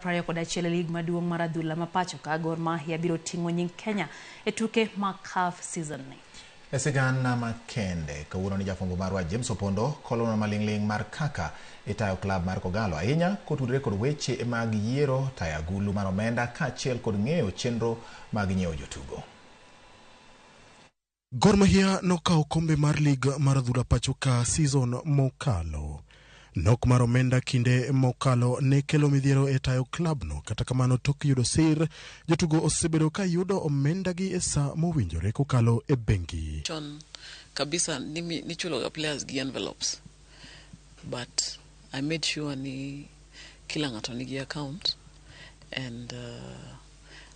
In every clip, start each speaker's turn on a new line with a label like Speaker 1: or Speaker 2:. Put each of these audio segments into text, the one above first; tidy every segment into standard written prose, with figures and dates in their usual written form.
Speaker 1: Prayo koda chiele lig maduong' mar adhula ma pacho ka Gor Mahia biro ting'o nying Kenya e tuke mag CAF season ni.
Speaker 2: E sigana makende kawuono ni jafwambo marwa James Opondo kolono maling'ling mar kaka itayo klab mar Kogalo ahinya kotudore kod weche mag yiero tayo agulu mar omenda kaachiel kod ng'eyo chenro mag nyiewo jotugo.
Speaker 3: Gor Mahia nokawo kombe mar lig mar adhula pacho ka season mokalo. Nok mar omenda kinde mokalo ne kelo midhiero e tayo klab no, kata kamano tok yudo sir jotugo osebedo ka yudo omenda gi e sa mowinjore kokalo e bengi.
Speaker 4: Chon kabisa ni chulo ga players gi envelopes, but I made sure ni kila ng'ato nigi account, and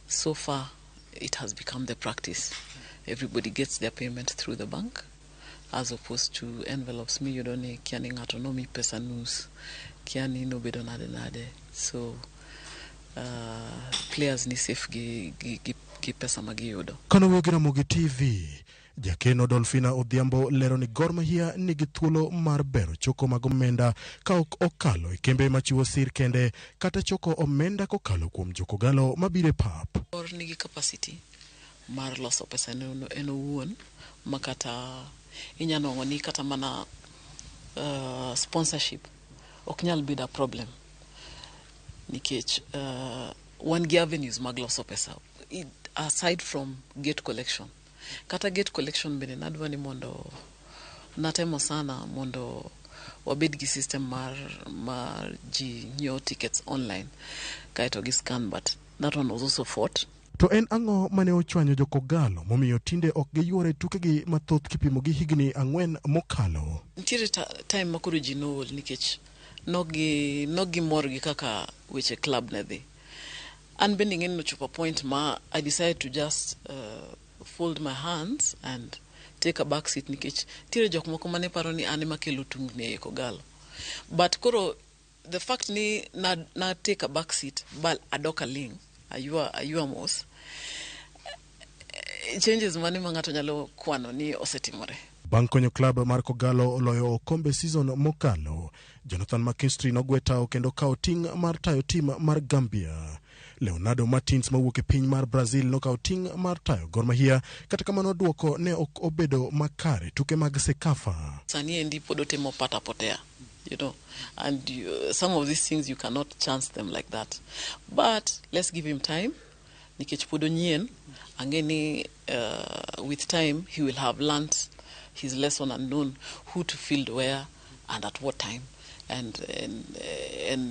Speaker 4: so far it has become the practice. Everybody gets their payment through the bank, as opposed to envelopes. Mi yudo ni kiani ng'ato no mi pesa nus, kiani no bedo nade. So players ni safe gi pesa magi yudo.
Speaker 3: Kano wegira Mogi TV, jakeno Dolphina Odhiambo lero ni Gor Mahia nigi thuolo mar bero choko mag omenda ka ok okalo e kembe machiwo sir kende kata choko omenda kokalo kuom jokogalo mabire pap.
Speaker 4: Gor nigi capacity mar loso pesa en owuon makata inyalo ng'oni kata mana sponsorship ok nyal bedo a problem nikech one gi avenues mag loso pesa aside from gate collection. Kata gate collection bende nadwa ni mondo natemo sana mondo wabed gi system mar ji nyiewo tickets online kaeto gi scan, but that one was also fought.
Speaker 3: To en ang'o mane ochwanyo jokogalo momiyo tinde ok giyuore tukegi mathoth kipimo gi higni 4 mokalo?
Speaker 4: Nitiere time makoro ji nool nikech nogi mor gi kaka weche club ne dhi. An bende ng'eni nochopo point ma I decided to just fold my hands and take a back seat nikech nitiere jok moko mane paro ni an ema kelo tungni e Kogalo. But koro the fact ni na take a back seat bal adoka ling ayua mos changes mane ng'ato nyalo kwano ni osetimore.
Speaker 3: Bang' konyo klab mar Kogalo oloyo okombe season mokalo, Jonathan McKinstry nogwetao kendo kawo ting' mar tayo tim mar Gambia. Leonardo Martins mawuok e piny mar Brazil nokawo ting' mar tayo Gor Mahia, kata kamano duoko ne ok obedo makare tuke mag Sekafa.
Speaker 4: Sani endi podo temo pata potea, you know, and some of these things you cannot chance them like that, but let's give him time nikech podo nyien angeni with time he will have learnt his lesson and known who to field where and at what time, and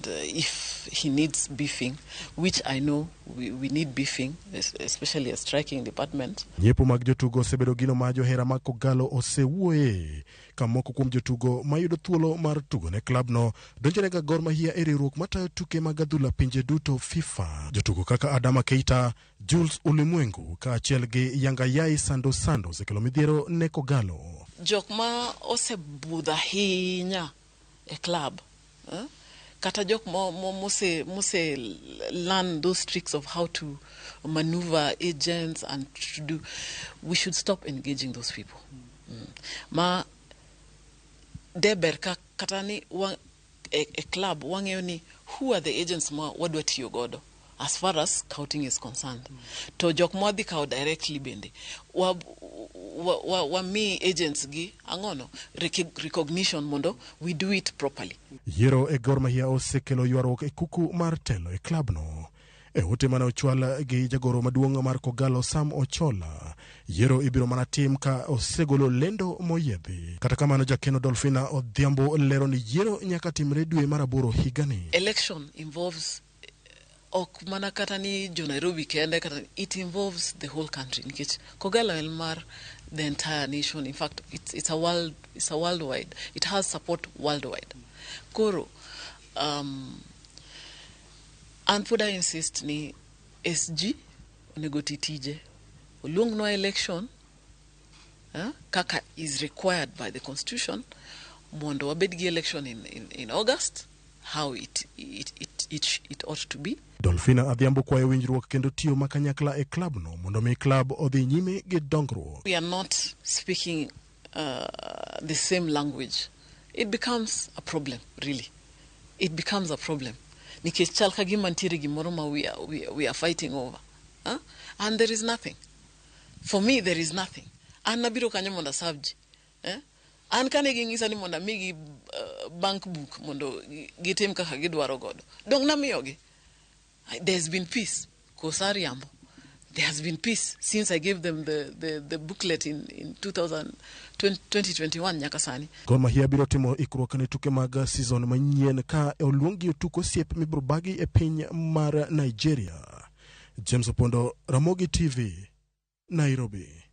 Speaker 4: if he needs beefing, which I know we need beefing, especially a striking department.
Speaker 3: Nyiepo mag jotugo osebedo gino ma johera mag Kogalo osewuoye ka moko kuom jotugo mayudo thuolo mar tugo ne klab no donjorega Gor Mahia e riwruok matayo tuke mag adhula pinje duto FIFA. Jotugo kaka Adama Keita, Jules Ulimwengu kaachiel gi Yangayai Sandos ekelo midhiero ne Kogalo.
Speaker 4: Jok ma osebudha hinya e club, kata jok mose learn those tricks of how to maneuver agents and to do, we should stop engaging those people. Ma deber kata ni a club wang'eyo ni who are the agents ma wadwa tiyo godo as far as scouting is concerned. To jok ma wadhi kawo directly bende wa mi agents gi ang'ono recognition mondo we do it properly.
Speaker 3: Yiero e Gor Mahia osekelo ywaruok e kuku mar telo e klab no. E ote mane ochwal gi jagoro maduong' mar Kogalo Sam Ochola, yiero ibiro mana tim ka osegolo lendo moyedhi. Kata kamano jakeno Dolphina Odhiambo lero ni yiero nyaka timre dwe mar 8 higani.
Speaker 4: Election involves ok mana kata ni jo Nairobi kende, kata it involves the whole country nikech Kogalo en mar the entire nation. In fact, it's a worldwide. It has support worldwide. Koro and for I insist ni SG onego titije oluong no election kaka is required by the constitution mondo wabed gi election in August, how it ought to be.
Speaker 3: Dolphina Adhiambo kwayo winjruok kendo tiyo makanyakla e klab no mondo mi klab odhi nyime gi dongruok.
Speaker 4: We are not speaking the same language. It becomes a problem, really. It becomes a problem. nikech chal ka gima ntiere gimoro ma we are fighting over. And there is nothing. For me, there is nothing. An nabiro kanyo mondo asabji. An kane ging'isa ni mondo amigi bank book mondo gitim kaka gidwaro godo. Dong namiyogi. There's been peace. Kosariambo. There has been peace since I gave them the booklet in 2021 nyaka sani.
Speaker 3: Gor Mahia biro timo ikruok ne tuke mag season manyien ka oluongi otuko osiep mibiro bagi e piny mar Nigeria. James Opondo, Ramogi TV, Nairobi.